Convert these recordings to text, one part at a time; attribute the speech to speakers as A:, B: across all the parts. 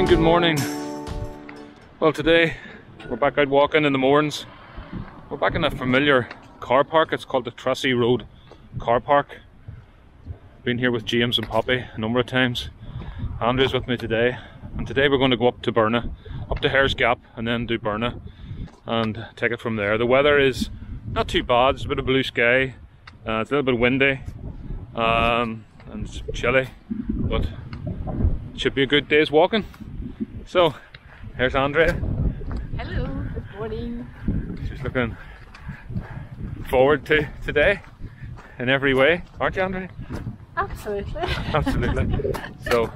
A: morning, good morning. Well, today we're back out walking in the Mournes. We're back in a familiar car park. It's called the Trassey Road car park. Been here with James and Poppy a number of times. Andrea's with me today, and today we're going to go up to Bearnagh, up to Hare's Gap, and then do Bearnagh and take it from there. The weather is not too bad. It's a bit of blue sky. It's a little bit windy and it's chilly, but it should be a good day's walking. So here's Andrea.
B: Hello, good morning.
A: She's looking forward to today in every way, aren't you, Andrea?
B: Absolutely.
A: Absolutely. So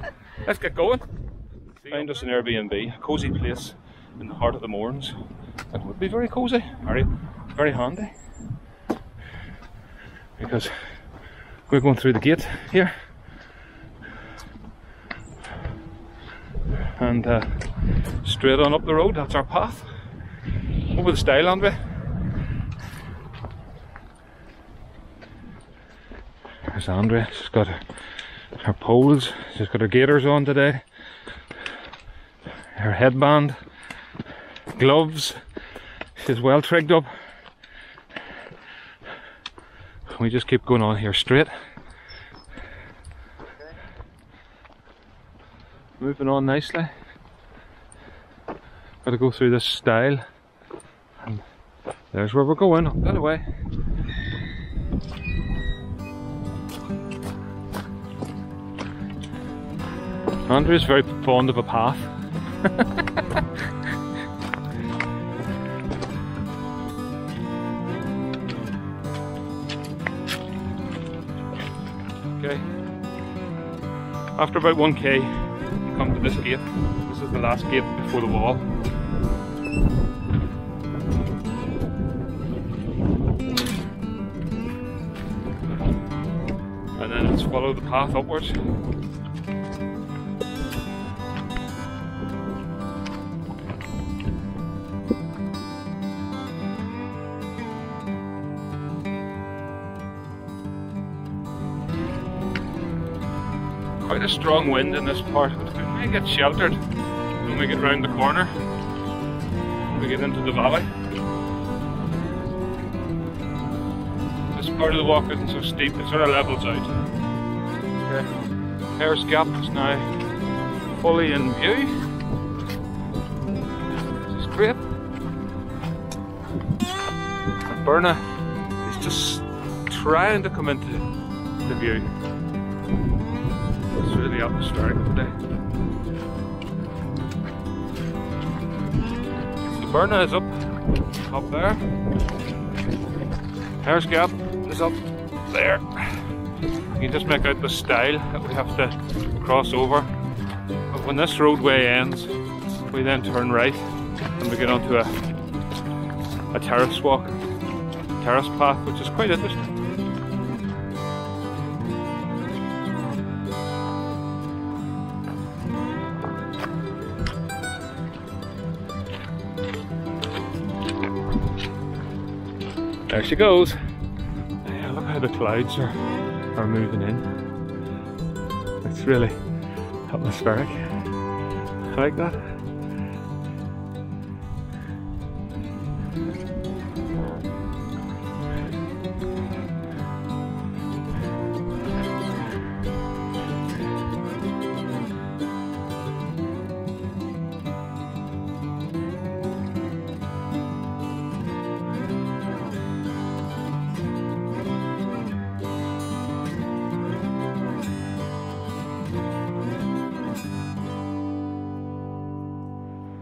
A: let's get going. Find us an Airbnb, a cosy place in the heart of the Mournes. It would be very cosy, very handy, because we're going through the gate here and straight on up the road. That's our path. Over the stile, Andrea. There's Andrea. She's got her poles. She's got her gaiters on today. Her headband, gloves. She's well trigged up. We just keep going on here straight. Moving on nicely. Got to go through this stile, and there's where we're going, up that way. Andrea's very fond of a path. Okay. After about 1k, you come to this gate. This is the last gate before the wall. And then it's follow the path upwards. Quite a strong wind in this part, but we may get sheltered when we get round the corner, when we get into the valley. This part of the walk isn't so steep, it sort of levels out. Okay. Hare's Gap is now fully in view. This is great. And Bearnagh is just trying to come into the view. It's really atmospheric today. So Bearnagh is up there. Hare's Gap is up there. You can just make out the stile that we have to cross over. But when this roadway ends, we then turn right and we get onto a terrace walk, terrace path, which is quite interesting. There she goes. Yeah, look how the clouds are moving in. It's really atmospheric. I like that.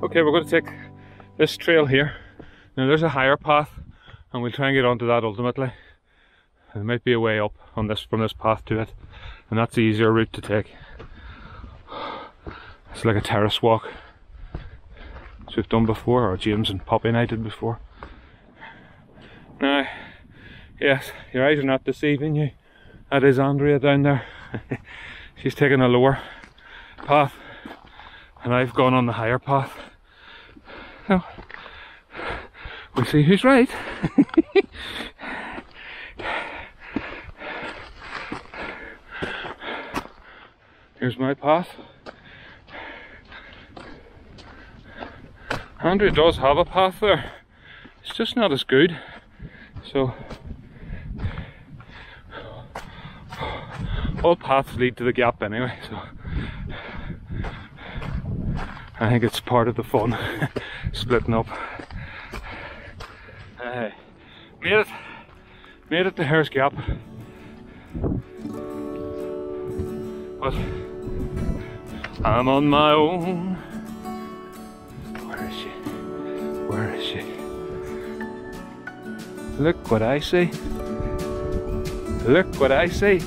A: Okay, we're going to take this trail here. Now there's a higher path and we'll try and get onto that ultimately. There might be a way up on this from this path to it, and that's the easier route to take. It's like a terrace walk, which we've done before, or James and Poppy and I did before. Now, yes, your eyes are not deceiving you. That is Andrea down there. She's taken a lower path and I've gone on the higher path. So, we'll see who's right. Here's my path. Andrea does have a path there. It's just not as good. So all paths lead to the gap anyway, so I think it's part of the fun, splitting up. Made it to Hare's Gap, but I'm on my own. Where is she? Where is she? Look what I see. Look what I see.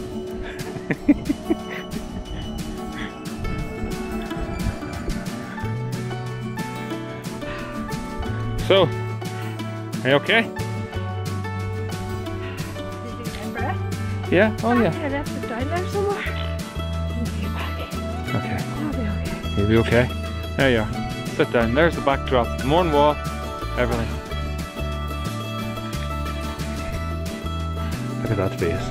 A: So, are you okay?
B: Did you get breath?
A: Yeah? Oh yeah.
B: I left it down there somewhere. I'll be back.
A: Okay.
B: I'll be okay.
A: You'll be okay? There you are. Sit down. There's the backdrop. Mourne Wall. Everything. Look at that face.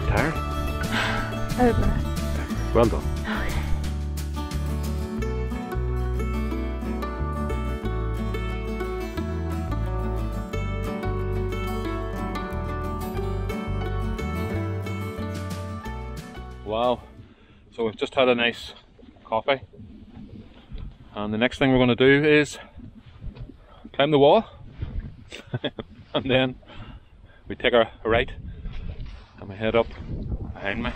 A: Tired?
B: Out of breath.
A: Well done.
B: Okay.
A: Wow. So we've just had a nice coffee. And the next thing we're going to do is climb the wall. And then we take a right and we head up behind me,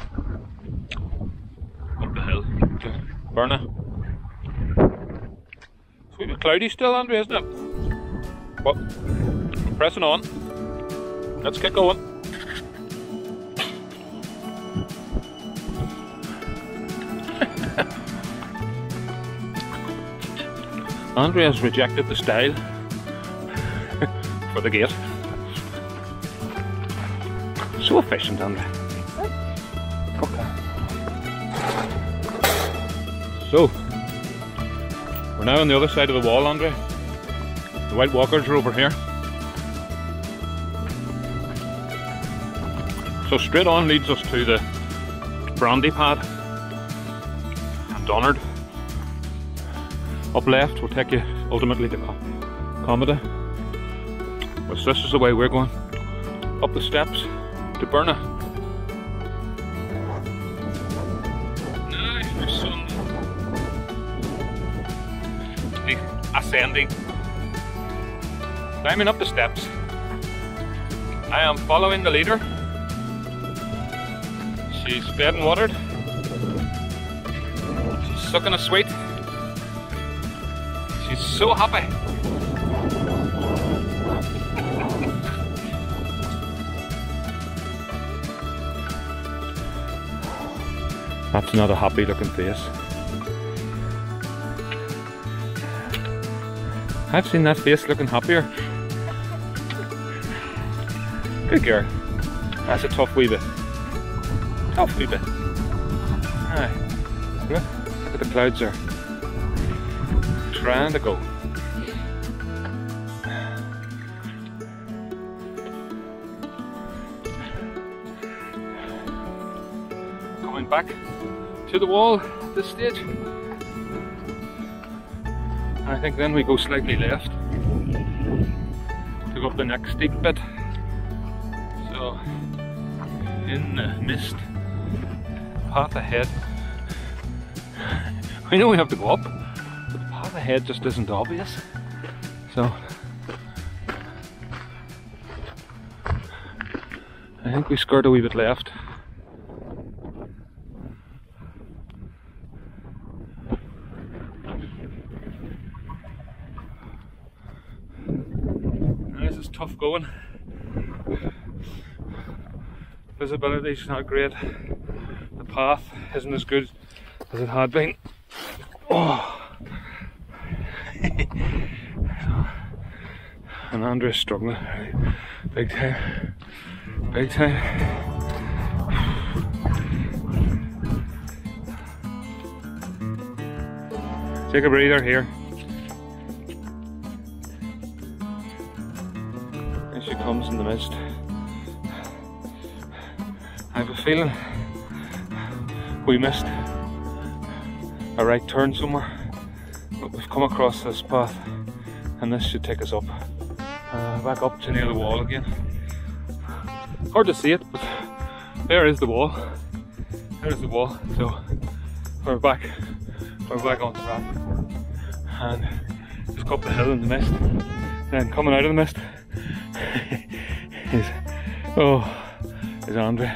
A: up the hill to Bearnagh. It's a wee bit cloudy still, Andrea, isn't it? But we're pressing on. Let's get going. Andrea's rejected the style for the gate. So efficient, Andrea. Okay. So, we're now on the other side of the wall, Andrea. The White Walkers are over here. So straight on leads us to the Brandy Pad and Donard. Up left will take you ultimately to Comida. But this is the way we're going. Up the steps to Bearnagh. Now for some ascending. Climbing up the steps. I am following the leader. She's fed and watered. She's sucking a sweet. She's so happy. That's not a happy looking face. I've seen that face looking happier. Good girl. That's a tough wee bit. Tough wee bit. Aye. Look at the clouds there. Trying to go. Coming back to the wall at this stage. I think then we go slightly left to go up the next steep bit. So, in the mist, path ahead. I know we have to go up, but the path ahead just isn't obvious. So, I think we skirt a wee bit left. This is tough going. Visibility's not great. The path isn't as good as it had been. Oh. And Andrea's struggling. Big time. Big time. Take a breather here. Here she comes in the mist. I have a feeling we missed a right turn somewhere. But we've come across this path and this should take us up. Back up to near the wall again. Hard to see it, but there is the wall. There's the wall. So we're back on track. And just go up the hill in the mist. Then coming out of the mist is Andrea.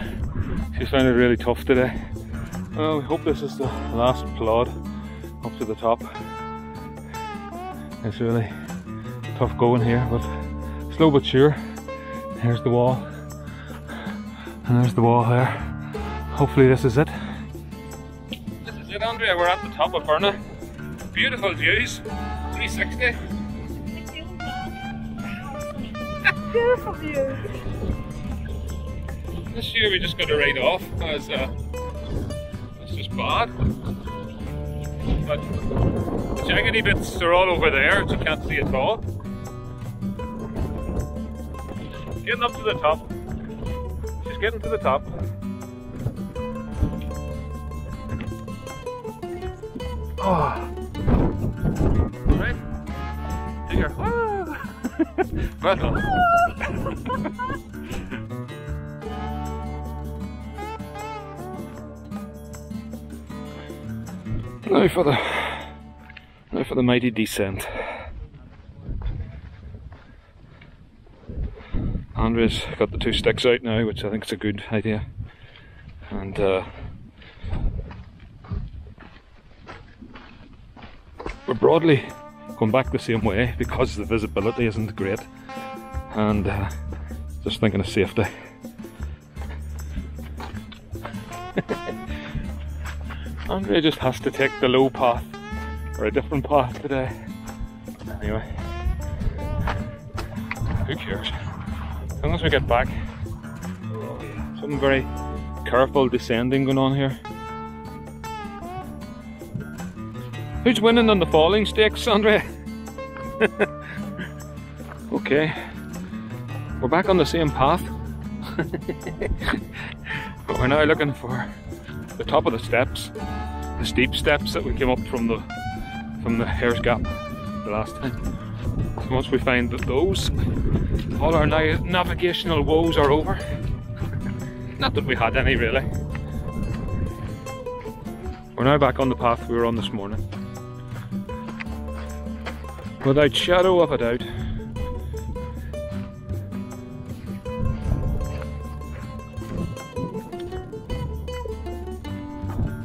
A: She's found it really tough today. Well, we hope this is the last plod up to the top. It's really tough going here, but slow but sure. Here's the wall, and there's the wall there. Hopefully this is it. This is it, Andrea. We're at the top of Bearnagh. Beautiful views. 360.
B: Beautiful view.
A: This year we just got to ride off because it's just bad. But the jaggedy bits are all over there, which you can't see at all. Getting up to the top. She's getting to the top. Oh. Right. Here. Well done. Now for the mighty descent. Andrea's got the 2 sticks out now, which I think is a good idea. And we're broadly going back the same way because the visibility isn't great, and just thinking of safety. Andrea just has to take the low path or a different path today. Anyway, who cares? As long as we get back. Something very careful descending going on here. Who's winning on the falling stakes, Andrea? Okay, we're back on the same path. But we're now looking for the top of the steps, the steep steps that we came up from the Hare's Gap the last time. So once we find that those, all our navigational woes are over. Not that we had any really. We're now back on the path we were on this morning. Without shadow of a doubt.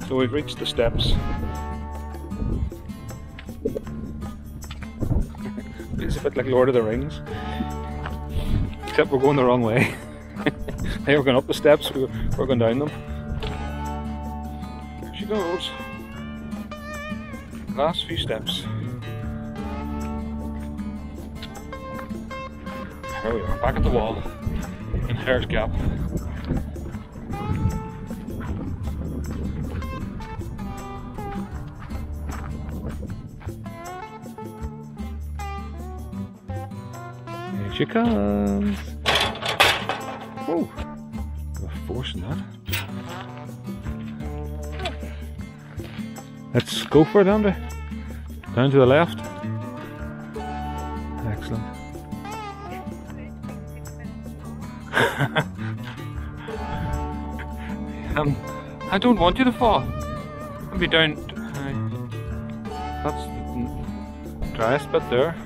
A: So we've reached the steps. It's a bit like Lord of the Rings, except we're going the wrong way. They were going up the steps, we're going down them. There she goes. Last few steps. Here we are, back at the wall in Hare's Gap. Here she comes. Oh, we're forcing that. Let's go for it, Andrea. Down to the left. Excellent. I don't want you to fall. I'll be down. That's the driest bit there.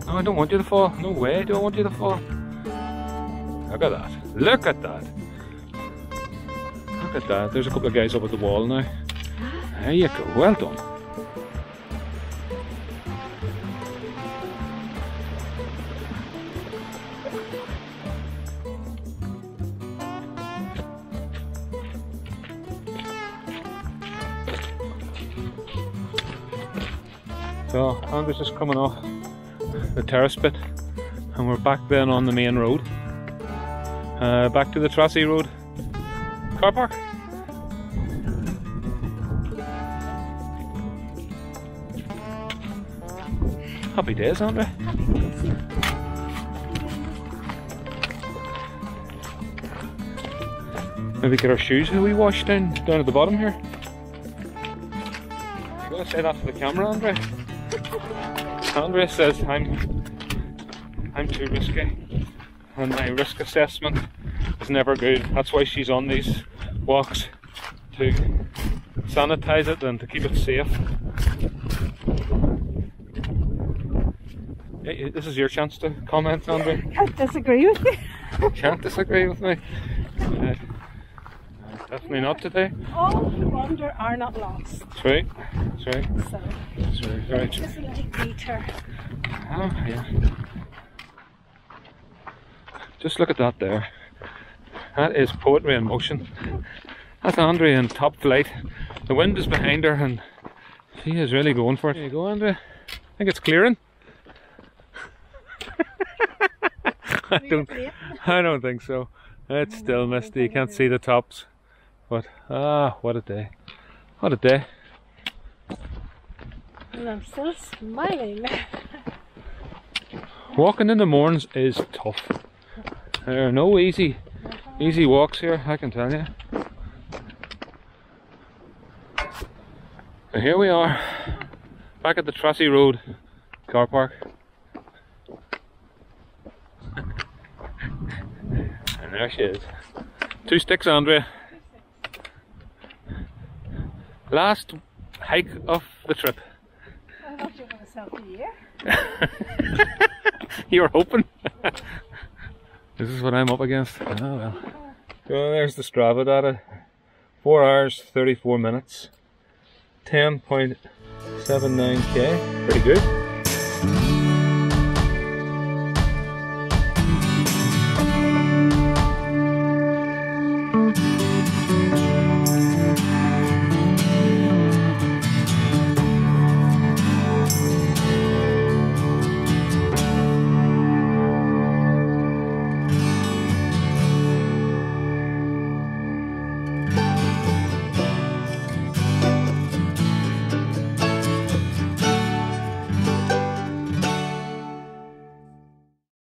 A: No, I don't want you to fall. No way do I want you to fall. Look at that. Look at that. Look at that. There's a couple of guys up at the wall now. There you go. Well done. So Andrea's just coming off the terrace bit and we're back then on the main road. Back to the Trassey Road car park. Happy days, aren't they? Maybe get our shoes that we washed down at the bottom here. say that to the camera, Andrea. Andrea says I'm too risky, and my risk assessment is never good. That's why she's on these walks, to sanitize it and to keep it safe. Hey, this is your chance to comment, Andrea.
B: Can't disagree with you.
A: Can't disagree with me. Definitely not today.
B: All who wander are not lost.
A: That's right. That's right.
B: So,
A: That's right. Very true.
B: just a little detour.
A: Oh, yeah. Just look at that there. That is poetry in motion. That's Andrea in top flight. The wind is behind her and she is really going for it. There you go, Andrea. I think it's clearing. I don't think so. It's still misty. You can't see the tops. But what a day. What a day.
B: And I'm still smiling.
A: Walking in the Mournes is tough. There are no easy walks here, I can tell you. So here we are, back at the Trassey Road car park. And there she is. 2 sticks, Andrea. Last hike of the trip.
B: I thought you were going to sell the year.
A: You were hoping. This is what I'm up against. Oh well. So there's the Strava data. 4 hours, 34 minutes. 10.79k. Pretty good.